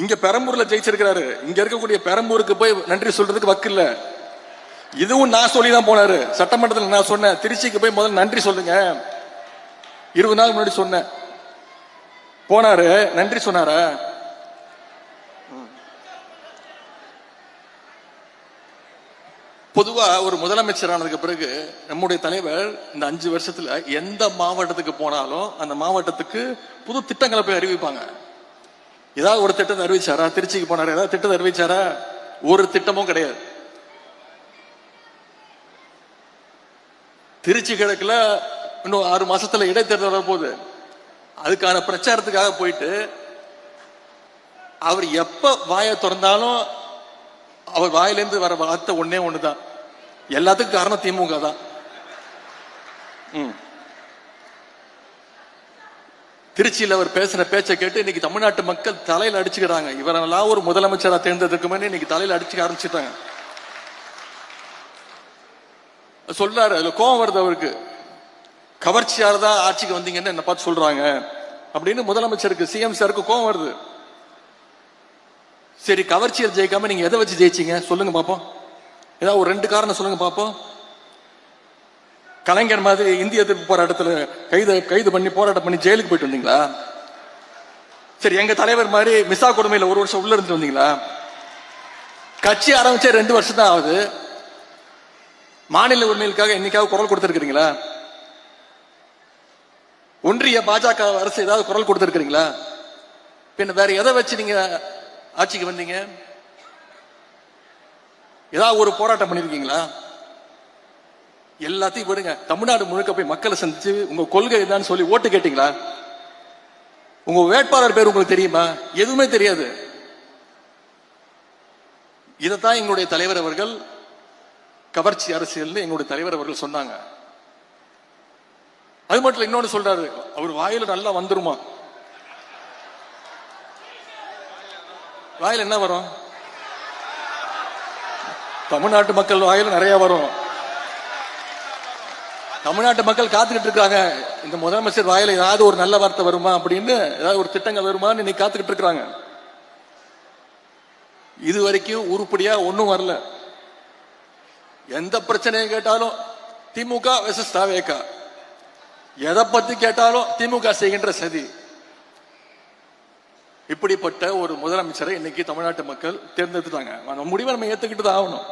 இங்க பெரம்பூர்ல ஜெயிச்சிருக்கிறாரு. இங்க இருக்கக்கூடிய பெரம்பூருக்கு போய் நன்றி சொல்றதுக்கு வக்கு இல்ல. இதுவும் நான் சொல்லி தான் போனாரு. சட்டமன்றத்தில் நான் சொன்னேன், திருச்சிக்கு போய் முதல்ல நன்றி சொல்லுங்க. 20 நாள் முன்னாடி சொன்னேன். போனாரு, நன்றி சொன்னாரா? பொதுவா ஒரு முதலமைச்சர் ஆனதுக்கு பிறகு நம்முடைய தலைவர் இந்த 5 வருஷத்துல எந்த மாவட்டத்துக்கு போனாலும் அந்த மாவட்டத்துக்கு புது திட்டங்களை போய் அறிவிப்பாங்க. ஏதாவது ஒரு திட்டத்தை அறிவிச்சாரா? திருச்சிக்கு போனாரு, ஏதாவது திட்டத்தை அறிவிச்சாரா? ஒரு திட்டமும் கிடையாது. திருச்சி கிழக்குல இன்னும் 6 மாசத்துல இடைத்தேர்தல் வரப்போகுது. அதுக்கான பிரச்சாரத்துக்காக போயிட்டு அவர் எப்ப வாயை திறந்தாலும் அவர் வாயிலிருந்து வர வார்த்தை ஒன்னே ஒண்ணுதான், எல்லாத்துக்கும் காரணம் திமுக தான். திருச்சியில் அவர் பேசுற பேச்சை கேட்டு இன்னைக்கு தமிழ்நாட்டு மக்கள் தலையில அடிச்சுக்கிறாங்க. இவரெல்லாம் ஒரு முதலமைச்சரா தேர்ந்தெடுக்குமே இன்னைக்கு தலையில அடிச்சுக்க ஆரம்பிச்சுட்டாங்க. சொல்றாரு, அதுல கோபம் வருது அவருக்கு. கவர்ச்சியால தான் ஆட்சிக்கு வந்தீங்கன்னு என்ன பார்த்து சொல்றாங்க அப்படின்னு முதலமைச்சருக்கு, சிஎம் சாருக்கு கோபம் வருது. சரி, கவர்ச்சியில் ஜெயிக்காம நீங்க எதை வச்சு ஜெயிச்சீங்க சொல்லுங்க பாப்போம். ஏதாவது ஒரு 2 காரணம் சொல்லுங்க பாப்போம். கலைஞர் மாதிரி இந்திய எதிர்ப்பு போராட்டத்தில் கைது பண்ணி போராட்டம் பண்ணி ஜெயிலுக்கு போயிட்டு வந்தீங்களா? சரி, எங்க தலைவர் மாதிரி மிசா கொடுமையில 1 வருஷம் உள்ள இருந்து வந்தீங்களா? கட்சி ஆரம்பிச்சே 2 வருஷம் தான் ஆகுது. மாநில உரிமைகளுக்காக என்னைக்காவது குரல் கொடுத்திருக்கிறீங்களா? ஒன்றிய பாஜக அரசு ஏதாவது குரல் கொடுத்திருக்கிறீங்களா? பின்ன வேற எதை வச்சு நீங்க ஆட்சிக்கு வந்தீங்க? ஏதாவது ஒரு போராட்டம் பண்ணிருக்கீங்களா? எல்லாத்தையும் விடுங்க. தமிழ்நாடு முழுக்க போய் மக்களை சந்திச்சு உங்க கொள்கை என்னன்னு சொல்லி ஓட்டு கேட்டீங்களா? உங்க வேட்பாளர் பேர் உங்களுக்கு தெரியுமா? எதுவுமே தெரியாது. இதைத்தான் எங்களுடைய தலைவர் அவர்கள் கவர்ச்சி அரசியல் எங்களுடைய தலைவர் அவர்கள் சொன்னாங்க. அது மட்டும் இன்னொன்னு சொல்றாரு, அவர் வாயில நல்லா வந்துருமா? வாயில என்ன வரும்? தமிழ்நாட்டு மக்கள் வாயில நிறைய வரும். தமிழ்நாட்டு மக்கள் காத்துக்கிட்டு இருக்காங்க, இந்த முதலமைச்சர் வாயில ஏதாவது ஒரு நல்ல வார்த்தை வருமா அப்படின்னு, ஏதாவது ஒரு திட்டங்கள் வருமான்னு இன்னைக்கு காத்துக்கிட்டு இருக்காங்க. இது வரைக்கும் உருப்படியா ஒன்னும் வரல. எந்த பிரச்சனையை கேட்டாலும் திமுக வெர்சஸ் தாவேகா, எதை பத்தி கேட்டாலும் திமுக செய்கின்ற சதி. இப்படிப்பட்ட ஒரு முதலமைச்சரை இன்னைக்கு தமிழ்நாட்டு மக்கள் தேர்ந்தெடுத்துட்டாங்க. அந்த முடிவை நம்ம ஏத்துக்கிட்டு தான் ஆகணும்.